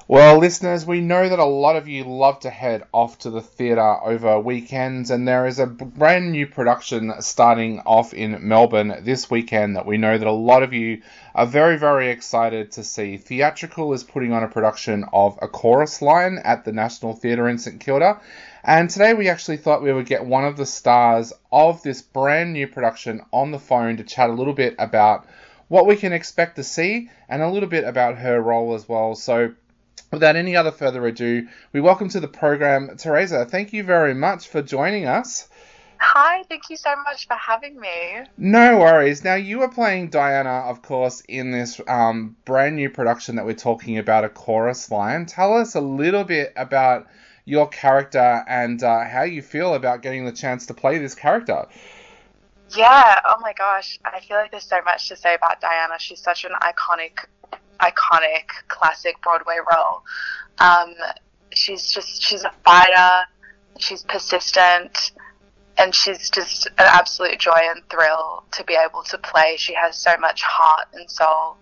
Well, listeners, we know that a lot of you love to head off to the theatre over weekends, and there is a brand new production starting off in Melbourne this weekend that we know that a lot of you are very, very excited to see. Theatrical is putting on a production of A Chorus Line at the National Theatre in St Kilda, and today we actually thought we would get one of the stars of this brand new production on the phone to chat a little bit about what we can expect to see and a little bit about her role as well. So, without any other further ado, we welcome to the program Teresa. Thank you very much for joining us. Hi, thank you so much for having me. No worries. Now, you are playing Diana, of course, in this brand new production that we're talking about, A Chorus Line. Tell us a little bit about your character and how you feel about getting the chance to play this character. Yeah, oh my gosh, I feel like there's so much to say about Diana. She's such an iconic classic Broadway role. Um, she's a fighter, she's persistent, and she's just an absolute joy and thrill to be able to play. She has so much heart and soul,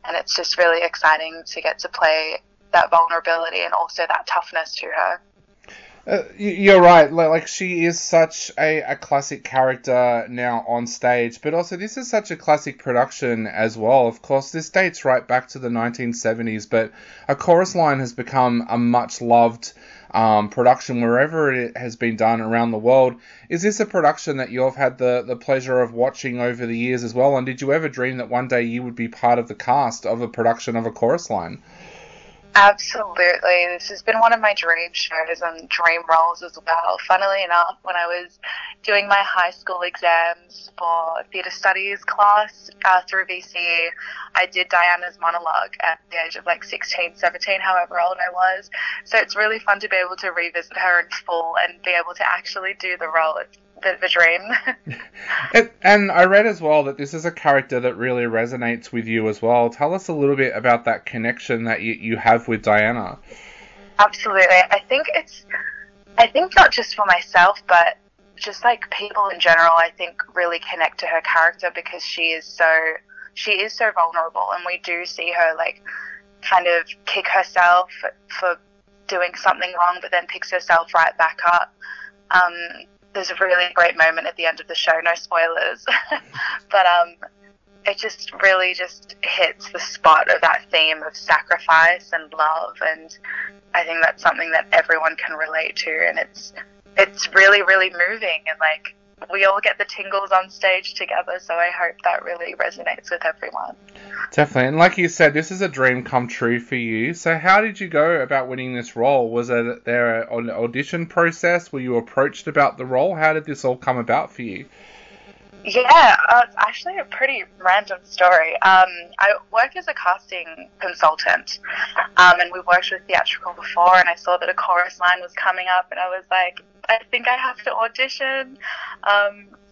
and it's just really exciting to get to play that vulnerability and also that toughness to her. You're right. Like she is such a classic character now on stage, but also this is such a classic production as well. Of course, this dates right back to the 1970s, but A Chorus Line has become a much loved production wherever it has been done around the world. Is this a production that you've had the pleasure of watching over the years as well? And did you ever dream that one day you would be part of the cast of a production of A Chorus Line? Absolutely. This has been one of my dream shows and dream roles as well. Funnily enough, when I was doing my high school exams for theatre studies class through VCE, I did Diana's monologue at the age of like 16, 17, however old I was. So it's really fun to be able to revisit her in full and be able to actually do the role. It's a bit of a dream. And I read as well that this is a character that really resonates with you as well. Tell us a little bit about that connection that you have with Diana. Absolutely. I think not just for myself, but just like people in general, I think really connect to her character because she is so vulnerable, and we do see her like kind of kick herself for doing something wrong, but then picks herself right back up. There's a really great moment at the end of the show, no spoilers, but it just really just hits the spot of that theme of sacrifice and love, and I think that's something that everyone can relate to, and it's really, really moving, and like we all get the tingles on stage together, so I hope that really resonates with everyone. Definitely. And like you said, this is a dream come true for you. So how did you go about winning this role? Was there an audition process? Were you approached about the role? How did this all come about for you? Yeah, it's actually a pretty random story. I work as a casting consultant, and we worked with theatrical before, and I saw that A Chorus Line was coming up, and I was like, I think I have to audition.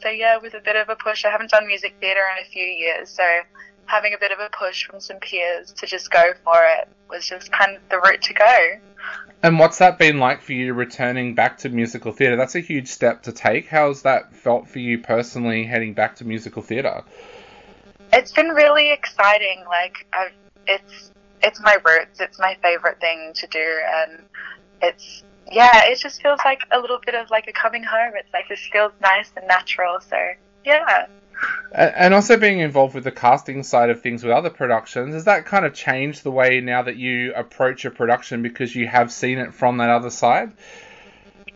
So yeah, with a bit of a push, I haven't done music theatre in a few years, so having a bit of a push from some peers to just go for it was just kind of the route to go. And what's that been like for you returning back to musical theatre? That's a huge step to take. How's that felt for you personally heading back to musical theatre? It's been really exciting. Like it's my roots. It's my favorite thing to do, and it just feels like a little bit of like a coming home. It's like this feels nice and natural. So yeah. And also being involved with the casting side of things with other productions, has that kind of changed the way now that you approach a production because you have seen it from that other side?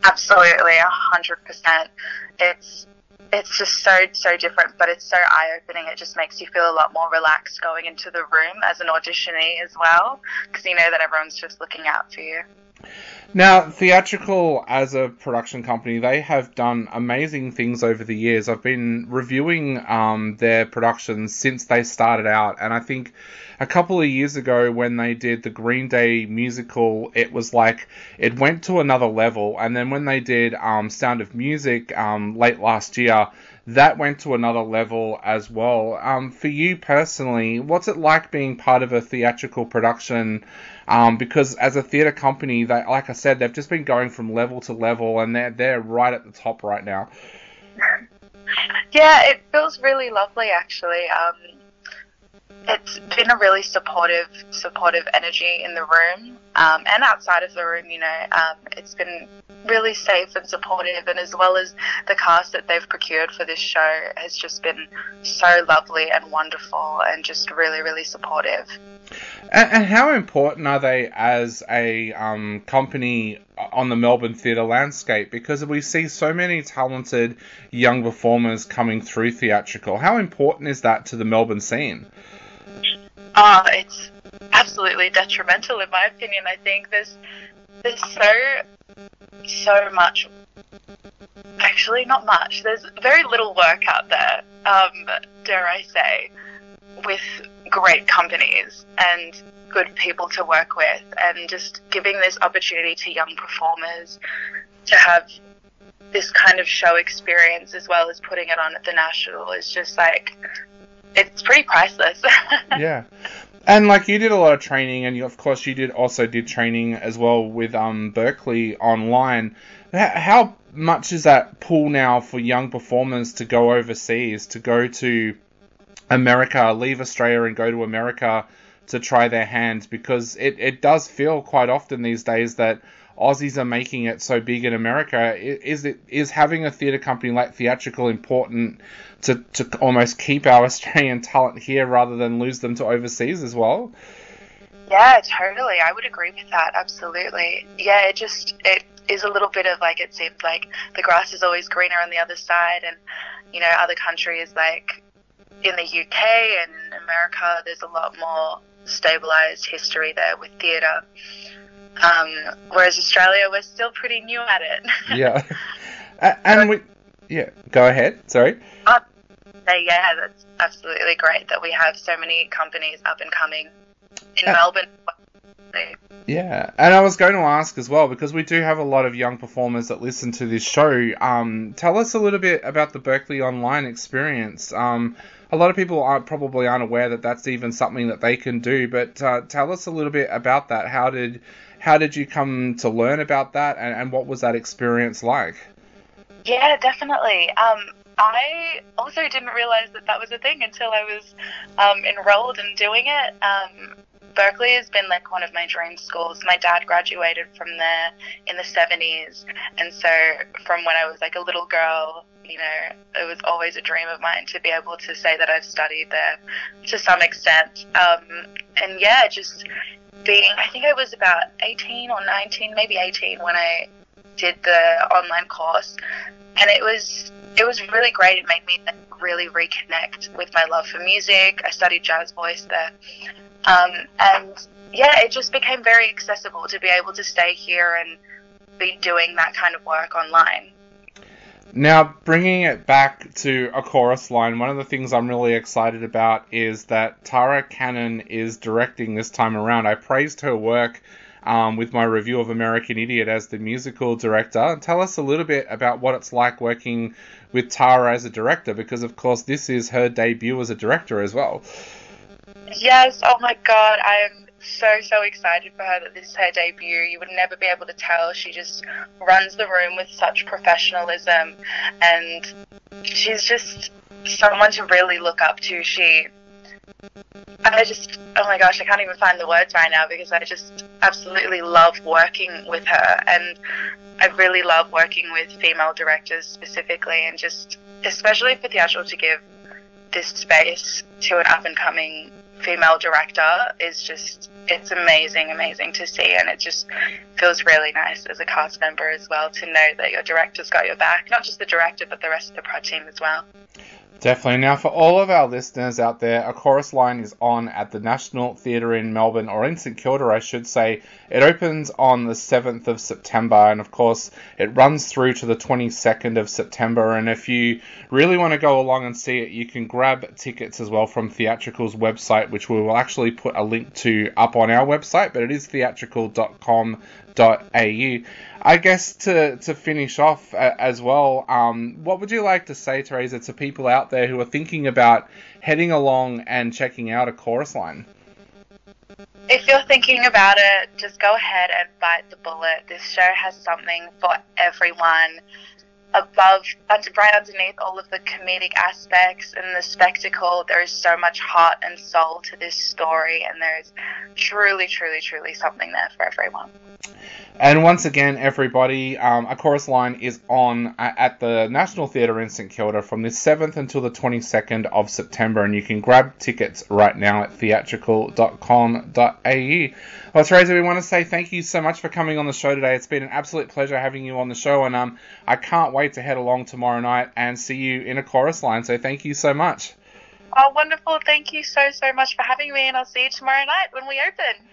Absolutely, 100%. It's just so different, but it's so eye-opening. It just makes you feel a lot more relaxed going into the room as an auditionee as well, because you know that everyone's just looking out for you. Now, Theatrical as a production company, they have done amazing things over the years. I've been reviewing their productions since they started out, and I think a couple of years ago when they did the Green Day musical, it was like it went to another level, and then when they did Sound of Music late last year, that went to another level as well. For you personally, what's it like being part of a theatrical production? Because as a theatre company, they, like I said, they've just been going from level to level, and they're right at the top right now. Yeah, it feels really lovely actually. It's been been a really supportive energy in the room, and outside of the room. It's been really safe and supportive, and as well as the cast that they've procured for this show has just been so lovely and wonderful, and just really, really supportive. And how important are they as a company on the Melbourne theatre landscape? Because we see so many talented young performers coming through theatrical. How important is that to the Melbourne scene? It's absolutely detrimental, in my opinion. I think there's so much. Actually, not much. There's very little work out there, dare I say, with great companies and good people to work with, and just giving this opportunity to young performers to have this kind of show experience as well as putting it on at the National is just like, it's pretty priceless. Yeah. And like, you did a lot of training, and of course you did training as well with Berkeley online. How much is that pull now for young performers to go overseas, to go to America, leave Australia and go to America to try their hand? Because it does feel quite often these days that Aussies are making it so big in America. Is having a theatre company like Theatrical important to almost keep our Australian talent here rather than lose them to overseas as well? Yeah, totally. I would agree with that. Absolutely. Yeah, it is a little bit of like, it seems like the grass is always greener on the other side, and other countries like in the UK and in America, there's a lot more stabilised history there with theatre. Whereas Australia, we're still pretty new at it. Yeah. And go ahead. Sorry. Yeah, that's absolutely great that we have so many companies up and coming in Melbourne. Yeah, and I was going to ask as well, because we do have a lot of young performers that listen to this show. Tell us a little bit about the Berkeley Online experience. A lot of people probably aren't aware that that's even something that they can do, but tell us a little bit about that. How did you come to learn about that, and what was that experience like? Yeah, definitely. I also didn't realize that was a thing until I was enrolled and doing it. Berkeley has been like one of my dream schools. My dad graduated from there in the 70s, and so from when I was like a little girl, it was always a dream of mine to be able to say that I've studied there to some extent. And yeah, just I think I was about 18 or 19, maybe 18 when I did the online course, and it was really great. It made me really reconnect with my love for music. I studied jazz voice there. And yeah, it just became very accessible to be able to stay here and be doing that kind of work online. Now, bringing it back to A Chorus Line, one of the things I'm really excited about is that Tara Cannon is directing this time around. I praised her work with my review of American Idiot as the musical director. Tell us a little bit about what it's like working with Tara as a director, because of course this is her debut as a director as well. Yes, oh my god, I am so excited for her that this is her debut. You would never be able to tell. She just runs the room with such professionalism, and she's just someone to really look up to. Oh my gosh, I can't even find the words right now, because I just absolutely love working with her, and I really love working with female directors specifically, and just especially for theatrical to give this space to an up-and-coming female director is just, it's amazing to see, and it just feels really nice as a cast member as well to know that your director's got your back, not just the director but the rest of the prod team as well. Definitely. Now, for all of our listeners out there, A Chorus Line is on at the National Theatre in Melbourne, or in St Kilda, I should say. It opens on the 7th of September, and of course, it runs through to the 22nd of September. And if you really want to go along and see it, you can grab tickets as well from Theatrical's website, which we will actually put a link to up on our website, but it is theatrical.com.au. I guess to finish off as well, what would you like to say, Teresa, to people out there who are thinking about heading along and checking out A Chorus Line? If you're thinking about it, just go ahead and bite the bullet. This show has something for everyone. right underneath all of the comedic aspects and the spectacle, there is so much heart and soul to this story, and there is truly, truly, truly something there for everyone. And once again, everybody, A Chorus Line is on at the National Theatre in St Kilda from the 7th until the 22nd of September, and you can grab tickets right now at theatrical.com.au. Well, Teresa, we want to say thank you so much for coming on the show today. It's been an absolute pleasure having you on the show, and I can't wait to head along tomorrow night and see you in A Chorus Line, so thank you so much. Oh, wonderful. Thank you so, so much for having me, and I'll see you tomorrow night when we open.